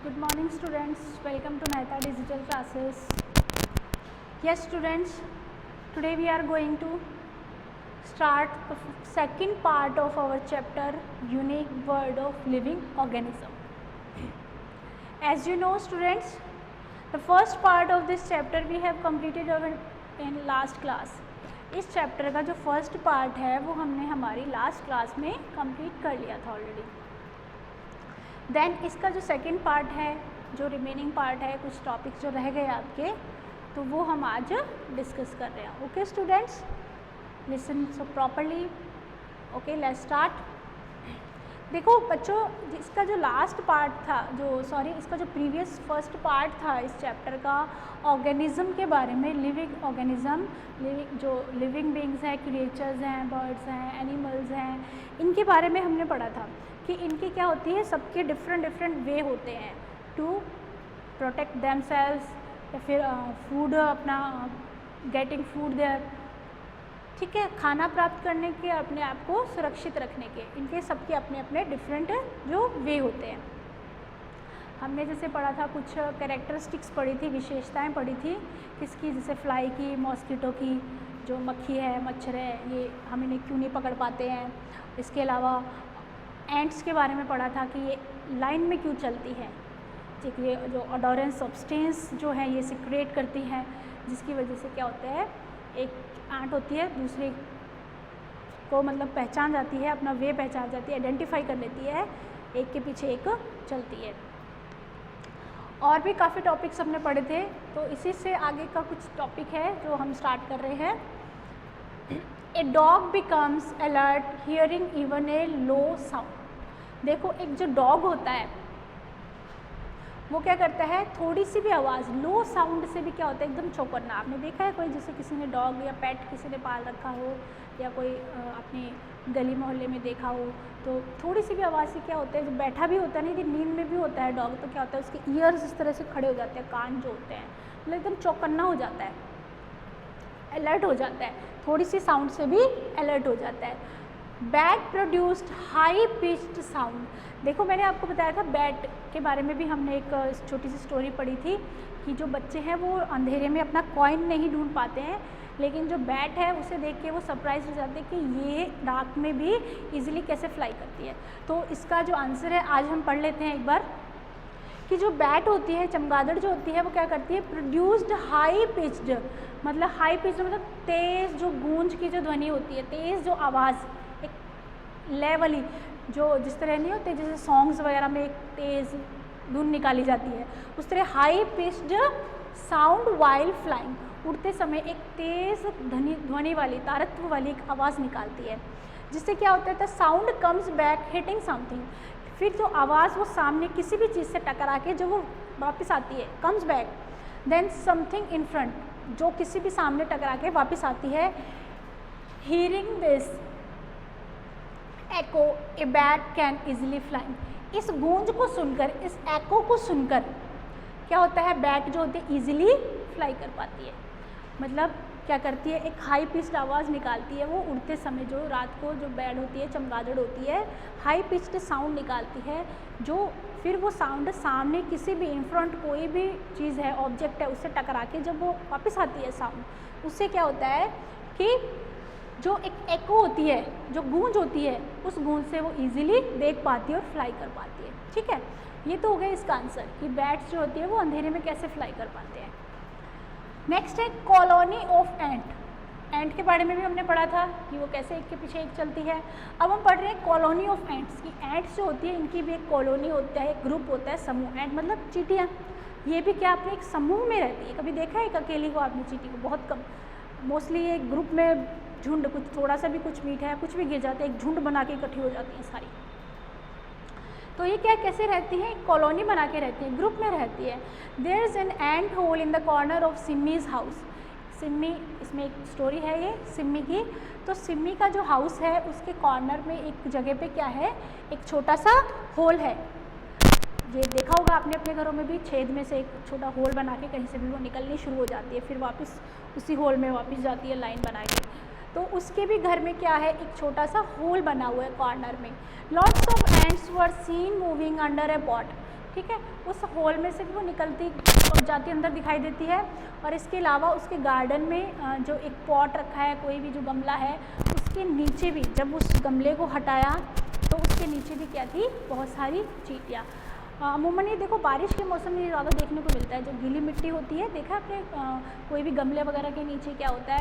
Good morning students, welcome to Mehta Digital Classes. Yes students, today we are going to start the second part of our chapter Unique World of Living Organism. As you know students, the first part of this chapter we have completed in last class. इस chapter का जो first part है वो हमने हमारी last class में complete कर लिया था ऑलरेडी. देन इसका जो सेकंड पार्ट है, जो रिमेनिंग पार्ट है, कुछ टॉपिक्स जो रह गए आपके, तो वो हम आज डिस्कस कर रहे हैं. Okay students, listen so properly. Okay, let's start. देखो बच्चों, इसका जो लास्ट पार्ट था, इसका जो प्रीवियस फर्स्ट पार्ट था इस चैप्टर का, ऑर्गेनिज्म के बारे में, लिविंग ऑर्गेनिज्म, जो लिविंग बींग्स हैं, क्रिएचर्स हैं, बर्ड्स हैं, एनिमल्स हैं, इनके बारे में हमने पढ़ा था कि इनकी क्या होती है, सबके डिफरेंट वे होते हैं टू प्रोटेक्ट देमसेल्व्स, या फिर फूड अपना गेटिंग फूड देयर, ठीक है, खाना प्राप्त करने के, अपने आप को सुरक्षित रखने के, इनके सबके अपने अपने डिफरेंट जो वे होते हैं. हमने जैसे पढ़ा था, कुछ कैरेक्टरिस्टिक्स पढ़ी थी, विशेषताएं पढ़ी थी किसकी, जैसे फ्लाई की, मॉस्किटो की, जो मक्खी है, मच्छर है, ये हम इन्हें क्यों नहीं पकड़ पाते हैं. इसके अलावा एंट्स के बारे में पढ़ा था कि ये लाइन में क्यों चलती है, ठीक, ये जो ऑडोरेंस सब्सटेंस जो है ये सिक्रेट करती है, जिसकी वजह से क्या होता है, एक आंट होती है दूसरे को मतलब पहचान जाती है, अपना वे पहचान जाती है, आइडेंटिफाई कर लेती है, एक के पीछे एक चलती है. और भी काफ़ी टॉपिक्स हमने पढ़े थे, तो इसी से आगे का कुछ टॉपिक है जो हम स्टार्ट कर रहे हैं. A dog becomes alert hearing even a low sound. देखो, एक जो डॉग होता है वो क्या करता है, थोड़ी सी भी आवाज़, लो साउंड से भी क्या होता है, एकदम चौंकना. आपने देखा है कोई, जैसे किसी ने डॉग या पेट किसी ने पाल रखा हो, या कोई अपनी गली मोहल्ले में देखा हो, तो थोड़ी सी भी आवाज़ से क्या होता है, जो बैठा भी होता है, नहीं कि नींद में भी होता है डॉग, तो क्या होता है, उसके ईयर्स इस तरह से खड़े हो जाते हैं, कान जो होते हैं मतलब एकदम चौकन्ना हो जाता है, अलर्ट हो जाता है, थोड़ी सी साउंड से भी अलर्ट हो जाता है. Bat produced high pitched sound. देखो, मैंने आपको बताया था बैट के बारे में भी, हमने एक छोटी सी स्टोरी पढ़ी थी कि जो बच्चे हैं वो अंधेरे में अपना कॉइन नहीं ढूंढ पाते हैं, लेकिन जो बैट है उसे देख के वो सरप्राइज हो जाते हैं कि ये डार्क में भी इजीली कैसे फ्लाई करती है. तो इसका जो आंसर है आज हम पढ़ लेते हैं एक बार, कि जो बैट होती है, चमगादड़ जो होती है, वो क्या करती है, प्रोड्यूस्ड हाई पिच्ड, मतलब हाई पिच्ड मतलब तेज़, जो गूंज की जो ध्वनि होती है, तेज़ जो आवाज़, एक लय वाली, जो जिस तरह नहीं होते जैसे सॉन्ग्स वगैरह में एक तेज़ धुन निकाली जाती है, उस तरह high pitched sound while flying, उड़ते समय एक तेज़ ध्वनि वाली, तारत्व वाली एक आवाज़ निकालती है, जिससे क्या होता है, the sound comes back hitting something. फिर जो आवाज़ वो सामने किसी भी चीज़ से टकरा के जो वो वापस आती है, comes back, then something in front, जो किसी भी सामने टकरा के वापस आती है. Hearing this echo a bat can easily fly. इस गूंज को सुनकर, इस एको को सुनकर क्या होता है, बैट जो होती है ईजिली फ्लाई कर पाती है. मतलब क्या करती है, एक हाई पिच्ड आवाज़ निकालती है वो उड़ते समय, जो रात को जो बैट होती है, चमगादड़ होती है, हाई पिच्ड साउंड निकालती है, जो फिर वो साउंड सामने किसी भी इन फ्रंट कोई भी चीज़ है, ऑब्जेक्ट है, उससे टकरा के जब वो वापस आती है साउंड, उससे क्या होता है कि जो एक एको होती है, जो गूंज होती है, उस गूंज से वो इजीली देख पाती है और फ्लाई कर पाती है. ठीक है, ये तो हो गया इसका आंसर कि बैट्स जो होती है वो अंधेरे में कैसे फ्लाई कर पाते हैं. नेक्स्ट है कॉलोनी ऑफ एंट. एंट के बारे में भी हमने पढ़ा था कि वो कैसे एक के पीछे एक चलती है. अब हम पढ़ रहे हैं कॉलोनी ऑफ एंट्स की. एंट्स जो होती है इनकी भी एक कॉलोनी होता है, एक ग्रुप होता है, समूह. एंट मतलब चींटियाँ, ये भी क्या आपने एक समूह में रहती है. कभी देखा है एक अकेली को आपने चींटी को? बहुत कम. मोस्टली ये ग्रुप में झुंड, कुछ थोड़ा सा भी कुछ मीठा है, कुछ भी गिर जाता है, एक झुंड बना के इकट्ठी हो जाती हैं सारी. तो ये क्या कैसे रहती है, कॉलोनी बना के रहती है, ग्रुप में रहती है. There is an ant hole in the corner of Simmi's house. Simmi, इसमें एक स्टोरी है ये सिम्मी की. तो सिम्मी का जो हाउस है उसके कॉर्नर में एक जगह पे क्या है, एक छोटा सा होल है. ये देखा होगा आपने अपने घरों में भी, छेद में से एक छोटा होल बना के कहीं से भी वो निकलनी शुरू हो जाती है, फिर वापस उसी होल में वापस जाती है लाइन बना के. तो उसके भी घर में क्या है, एक छोटा सा होल बना हुआ है कॉर्नर में. Lots of ants were seen moving under a pot. ठीक है, उस होल में से भी वो निकलती जाती अंदर दिखाई देती है। और इसके अलावा उसके गार्डन में जो एक पॉट रखा है, कोई भी जो गमला है, उसके नीचे भी जब उस गमले को हटाया तो उसके नीचे भी क्या थी, बहुत सारी चींटियाँ। अमूमन ये देखो बारिश के मौसम में ज़्यादा देखने को मिलता है, जो गीली मिट्टी होती है, देखा आपने कोई भी गमले वगैरह के नीचे क्या होता है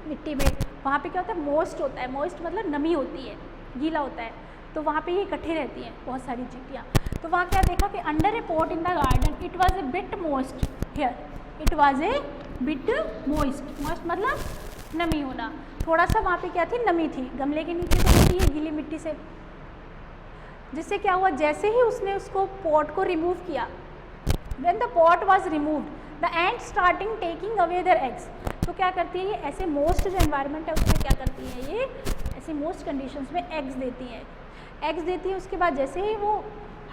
मिट्टी में, वहाँ पे क्या होता है मॉइस्ट होता है, मॉइस्ट मतलब नमी होती है, गीला होता है, तो वहाँ पे ये इकट्ठी रहती हैं बहुत सारी चींटियाँ। तो वहाँ क्या देखा कि under a pot in the garden it was a bit moist here, it was a bit moist, moist मतलब नमी होना, थोड़ा सा वहाँ पे क्या थी, नमी थी, गमले के नीचे से होती है गीली मिट्टी से। जिससे क्या हुआ, जैसे ही उसने उसको पॉट को रिमूव किया, when the pot was removed the ant starting taking away their eggs. तो क्या करती है ये, ऐसे मोस्ट जो एनवायरनमेंट है उसमें क्या करती है ये, ऐसे मोस्ट कंडीशंस में एग्स देती है, एग्स देती है। उसके बाद जैसे ही वो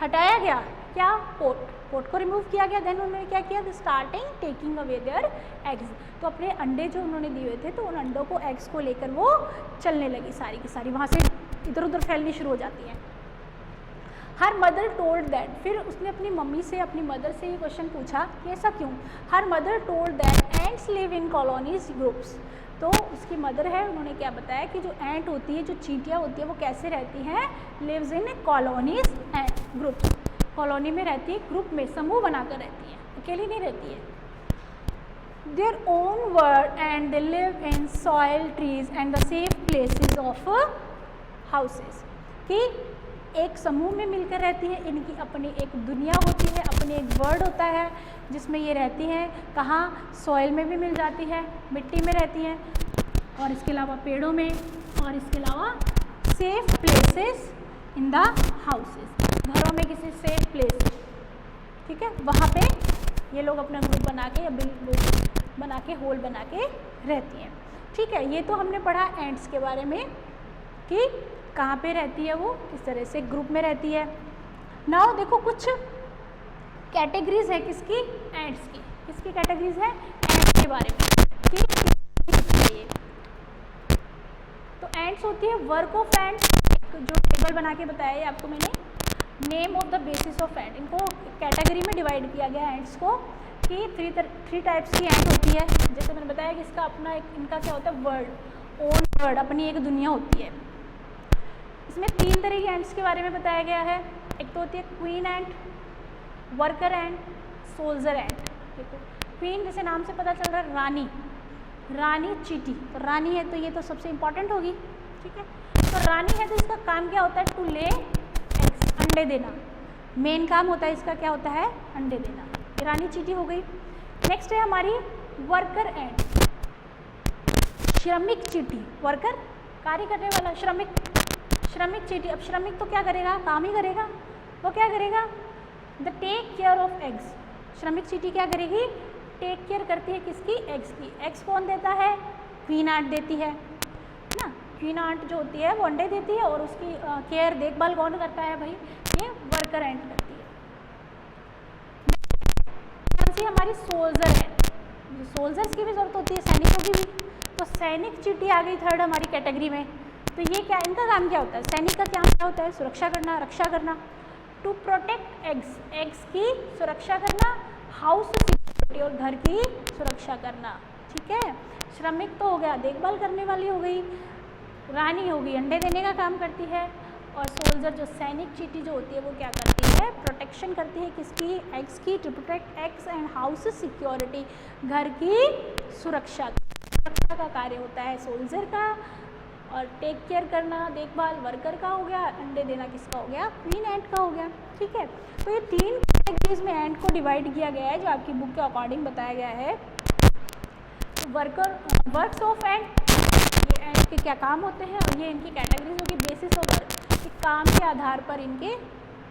हटाया गया क्या, पोट को रिमूव किया गया, देन उन्होंने क्या किया, starting taking away their eggs. तो अपने अंडे जो उन्होंने दिए हुए थे, तो उन अंडों को, एग्स को लेकर वो चलने लगी सारी की सारी, वहाँ से इधर उधर फैलनी शुरू हो जाती हैं। हर मदर टोल्ड दैट, फिर उसने अपनी मम्मी से, अपनी मदर से ये क्वेश्चन पूछा कि ऐसा क्यों। Her mother told that ants live in colonies groups. तो उसकी मदर है, उन्होंने क्या बताया कि जो एंट होती है, जो चींटियाँ होती है, वो कैसे रहती हैं, lives in colonies and groups, colony में रहती है, ग्रुप में, समूह बनाकर रहती है, अकेली नहीं रहती है। Their own word and they live in soil trees and the safe places of houses, कि एक समूह में मिलकर रहती है, इनकी अपनी एक दुनिया होती है, अपनी एक वर्ड होता है जिसमें ये रहती हैं, कहाँ, सॉइल में भी मिल जाती है, मिट्टी में रहती हैं, और इसके अलावा पेड़ों में, और इसके अलावा safe places in the houses, घरों में किसी सेफ प्लेस, ठीक है, वहाँ पे ये लोग अपना ग्रुप बना के या बिल बना के, होल बना के रहती हैं। ठीक है, ये तो हमने पढ़ा एंट्स के बारे में कि कहाँ पे रहती है वो, किस तरह से ग्रुप में रहती है। नाउ देखो कुछ कैटेगरीज है किसकी, एंट्स की, किसकी कैटेगरीज है, एंट्स के बारे में कि ये। तो एंट्स होती है वर्क ऑफ एंट्स, जो टेबल बना के बताया है आपको मैंने, name of the basis of ant, इनको कैटेगरी में डिवाइड किया गया एंट्स को कि थ्री टाइप्स की एंट होती है। जैसे मैंने बताया कि इसका अपना एक, इनका क्या होता है वर्ड, ओन वर्ड, अपनी एक दुनिया होती है। इसमें 3 तरह की एंट्स के बारे में बताया गया है, एक तो होती है क्वीन एंट, वर्कर एंट, सोल्जर एंट। देखो क्वीन जैसे नाम से पता चल रहा है, रानी, रानी चींटी, तो रानी है तो ये तो सबसे इम्पॉर्टेंट होगी, ठीक है। तो रानी है तो इसका काम क्या होता है, टू ले एग्स, अंडे देना, मेन काम होता है इसका, क्या होता है, अंडे देना, रानी चींटी हो गई। नेक्स्ट है हमारी वर्कर एंट, श्रमिक चींटी, वर्कर कार्य करने वाला, श्रमिक चींटी। अब श्रमिक तो क्या करेगा, काम ही करेगा, वो क्या करेगा, the take care of eggs, श्रमिक चींटी क्या करेगी, टेक केयर करती है किसकी, एग्स की। एग्स कौन देता है, क्वीन आंट देती है ना, क्वीन आंट जो होती है वो अंडे देती है, और उसकी केयर, देखभाल कौन करता है भाई, ये वर्कर एंट करती है। कौन सी हमारी, सोल्जर एंट, सोल्जर्स की भी जरूरत होती है, सैनिकों की भी, तो सैनिक चींटी आ गई थर्ड हमारी कैटेगरी में। तो ये क्या, इनका काम क्या होता है, सैनिक का काम क्या होता है, सुरक्षा करना, रक्षा करना, टू प्रोटेक्ट एग्स, एग्स की सुरक्षा करना, हाउस सिक्योरिटी, और घर की सुरक्षा करना, ठीक है। श्रमिक तो हो गया, देखभाल करने वाली हो गई, रानी होगी, अंडे देने का काम करती है, और सोल्जर जो सैनिक चींटी जो होती है वो क्या करती है, प्रोटेक्शन करती है किसकी, एग्स की, to protect eggs and house security, घर की सुरक्षा का कार्य होता है सोल्जर का, और टेक केयर करना, देखभाल वर्कर का हो गया, अंडे देना किसका हो गया, क्वीन एंट का हो गया, ठीक है। तो ये 3 कैटेगरीज में एंट को डिवाइड किया गया है, जो आपकी बुक के अकॉर्डिंग बताया गया है। वर्क्स ऑफ एंट, ये एंट के क्या काम होते हैं, और ये इनकी कैटेगरीज होगी, बेसिस ऑफ वर्क, कि काम के आधार पर इनके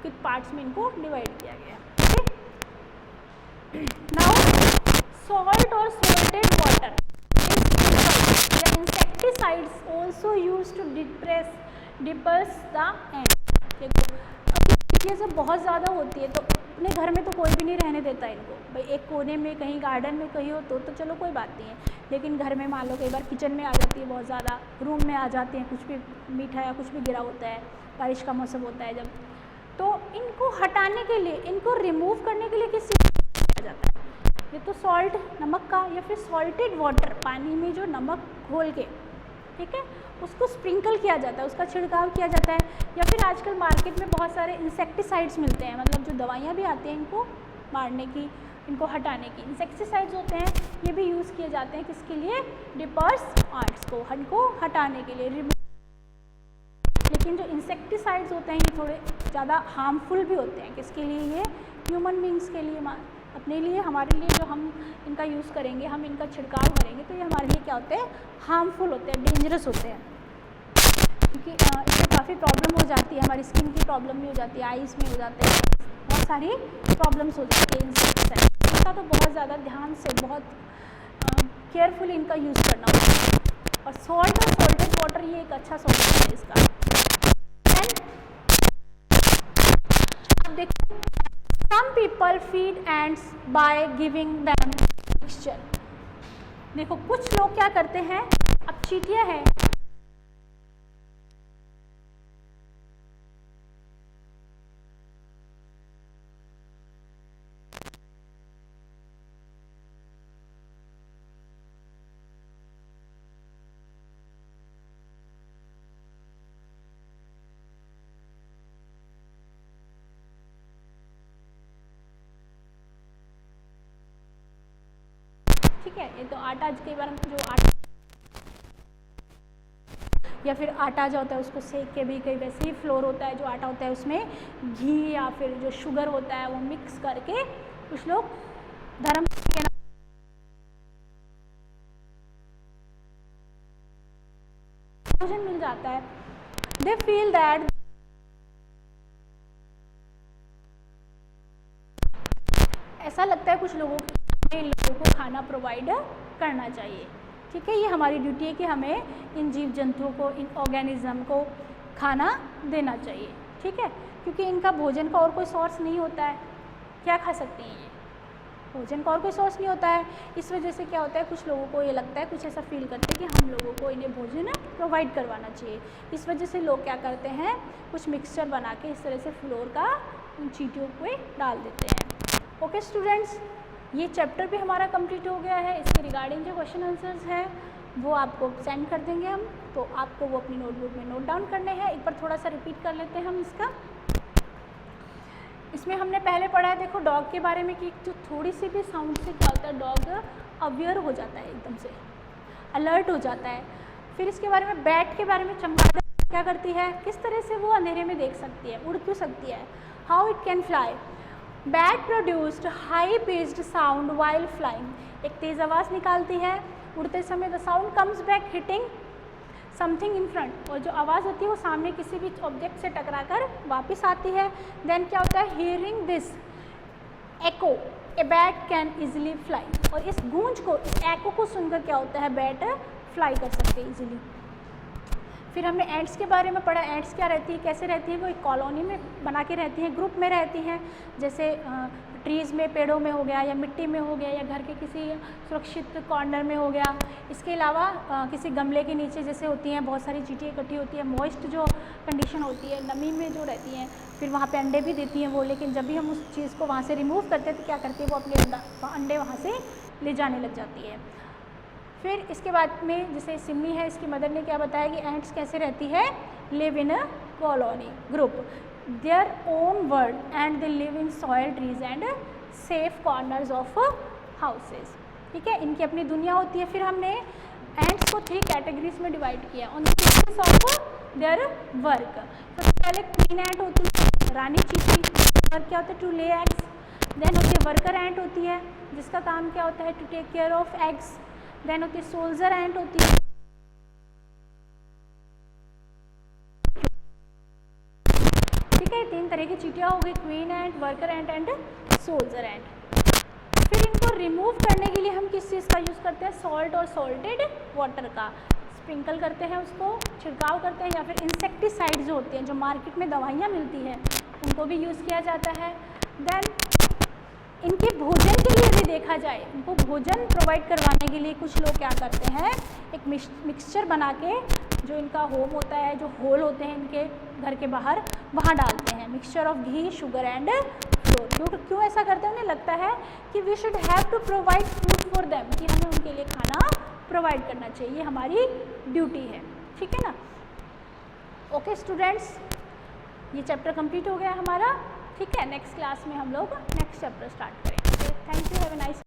किस पार्ट्स में इनको डिवाइड किया गया है, ठीक। नाउ सॉल्ट और salted water, insecticides also used to disperse the ants। देखो अब ये सब बहुत ज़्यादा होती है, तो अपने घर में तो कोई भी नहीं रहने देता इनको, भाई एक कोने में कहीं गार्डन में कहीं हो तो चलो कोई बात नहीं है, लेकिन घर में मान लो कई बार किचन में आ जाती है, बहुत ज़्यादा रूम में आ जाते हैं, कुछ भी मीठा या कुछ भी गिरा होता है, बारिश का मौसम होता है जब, तो इनको हटाने के लिए, इनको रिमूव करने के लिए किस चीज़ का किया जाता है? ये तो सॉल्ट, नमक का, या फिर सॉल्टेड वाटर, पानी में जो नमक घोल के, ठीक है, उसको स्प्रिंकल किया जाता है, उसका छिड़काव किया जाता है। या फिर आजकल मार्केट में बहुत सारे इंसेक्टिसाइड्स मिलते हैं, मतलब जो दवाइयाँ भी आती हैं इनको मारने की, इनको हटाने की, इंसेक्टिसाइड्स होते हैं, ये भी यूज़ किए जाते हैं किसके लिए? डिपर्स आर्ट्स को, इनको हटाने के लिए, लेकिन जो इंसेक्टिसाइड्स होते हैं ये थोड़े ज़्यादा हार्मफुल भी होते हैं। किसके लिए? ये ह्यूमन बींग्स के लिए, अपने लिए, हमारे लिए जो हम इनका यूज़ करेंगे, हम इनका छिड़काव करेंगे, तो ये हमारे लिए क्या होते हैं? हार्मफुल होते हैं, डेंजरस होते हैं, क्योंकि इससे काफ़ी प्रॉब्लम हो जाती है, हमारी स्किन की प्रॉब्लम भी हो जाती है, आइज़ में हो जाते हैं, बहुत सारी प्रॉब्लम्स हो जाती है इंसेक्टिसाइड। इनका तो बहुत ज़्यादा ध्यान से, बहुत केयरफुली इनका यूज़ करना होता है। और सॉल्ट और सॉल्टेड वाटर ये एक अच्छा सॉल्यूशन है इसका। अब देखो, some people feed ants by giving them mixture। देखो कुछ लोग क्या करते हैं, अब चींटियां हैं, ठीक है, ये तो आटा के बारे में, जो आटा या फिर आटा जो होता है उसको सेक के भी, कई वैसे ही फ्लोर होता है जो आटा होता है, उसमें घी या फिर जो शुगर होता है वो मिक्स करके कुछ लोग धर्म के भोजन मिल जाता है। दे फील दैट ऐसा लगता है कुछ लोगों को खाना प्रोवाइड करना चाहिए, ठीक है, ये हमारी ड्यूटी है कि हमें इन जीव जंतुओं को, इन ऑर्गेनिज्म को खाना देना चाहिए, ठीक है, क्योंकि इनका भोजन का और कोई सोर्स नहीं होता है। क्या खा सकती हैं ये? भोजन का और कोई सोर्स नहीं होता है। इस वजह से क्या होता है, कुछ लोगों को ये लगता है, कुछ ऐसा फील करते हैं कि हम लोगों को इन्हें भोजन प्रोवाइड करवाना चाहिए। इस वजह से लोग क्या करते हैं, कुछ मिक्सचर बना के इस तरह से फ्लोर का उन चींटियों को डाल देते हैं। ओके स्टूडेंट्स, ये चैप्टर भी हमारा कंप्लीट हो गया है। इसके रिगार्डिंग जो क्वेश्चन आंसर्स हैं वो आपको सेंड कर देंगे हम, तो आपको वो अपनी नोटबुक में नोट डाउन करने हैं। एक बार थोड़ा सा रिपीट कर लेते हैं हम इसका। इसमें हमने पहले पढ़ा है, देखो डॉग के बारे में, कि जो थोड़ी सी भी साउंड से क्या होता है, डॉग अवेयर हो जाता है, एकदम से अलर्ट हो जाता है। फिर इसके बारे में, बैट के बारे में, चमगादड़ क्या करती है, किस तरह से वो अंधेरे में देख सकती है, उड़ क्यों सकती है, how it can fly. Bat produced high pitched sound while flying, एक तेज़ आवाज़ निकालती है उड़ते समय। The sound comes back hitting something in front, और जो आवाज़ होती है वो सामने किसी भी ऑब्जेक्ट से टकराकर वापस आती है। देन क्या होता है, hearing this echo a bat can easily fly, और इस गूंज को, इस एको को सुनकर क्या होता है, बैट फ्लाई कर सकते हैं इजीली। फिर हमने एंट्स के बारे में पढ़ा, एंट्स क्या रहती है, कैसे रहती है, वो एक कॉलोनी में बना के रहती हैं, ग्रुप में रहती हैं, जैसे ट्रीज़ में, पेड़ों में हो गया, या मिट्टी में हो गया, या घर के किसी सुरक्षित कॉर्नर में हो गया। इसके अलावा किसी गमले के नीचे जैसे होती हैं, बहुत सारी चींटियाँ इकट्ठी होती है, मॉइस्ट जो कंडीशन होती है, नमी में जो रहती हैं, फिर वहाँ पे अंडे भी देती हैं वो। लेकिन जब भी हम उस चीज़ को वहाँ से रिमूव करते हैं तो क्या करती है, वो अपने अंडे वहाँ से ले जाने लग जाती है। फिर इसके बाद में जैसे सिमी है, इसकी मदर ने क्या बताया कि एंट्स कैसे रहती है, live in a colony group, their own world and they live in soil trees and safe corners of houses, ठीक है, इनकी अपनी दुनिया होती है। फिर हमने एंट्स को 3 कैटेगरीज में डिवाइड किया on the basis of their work. सबसे पहले क्वीन एंट होती है, रानी चींटी, वर्क क्या होता है, टू ले एग्स। देन होती है वर्कर एंट होती है, जिसका काम क्या होता है, to take care of eggs. Then होती है सोल्जर एंट होती है, ठीक है, 3 तरह की चींटियाँ हो गई, queen ant, worker ant and soldier ant. फिर इनको रिमूव करने के लिए हम किस चीज़ का यूज़ करते हैं, सॉल्ट और सॉल्टेड वाटर का स्प्रिंकल करते हैं, उसको छिड़काव करते हैं, या फिर इंसेक्टिसाइड जो होते हैं, जो मार्केट में दवाइयाँ मिलती हैं, उनको भी यूज़ किया जाता है। देन इनके भोजन के लिए भी देखा जाए, इनको भोजन प्रोवाइड करवाने के लिए कुछ लोग क्या करते हैं, एक मिक्सचर बना के, जो इनका होम होता है, जो होल होते हैं इनके घर के बाहर, वहाँ डालते हैं, mixture of ghee, sugar and flour. क्यों ऐसा करते हैं? उन्हें लगता है कि we should have to provide food for them, कि हमें उनके लिए खाना प्रोवाइड करना चाहिए, ये हमारी ड्यूटी है, ठीक है ना। ओके स्टूडेंट्स, ये चैप्टर कंप्लीट हो गया हमारा, ठीक है। नेक्स्ट क्लास में हम लोग नेक्स्ट चैप्टर स्टार्ट करेंगे। Thank you, have a nice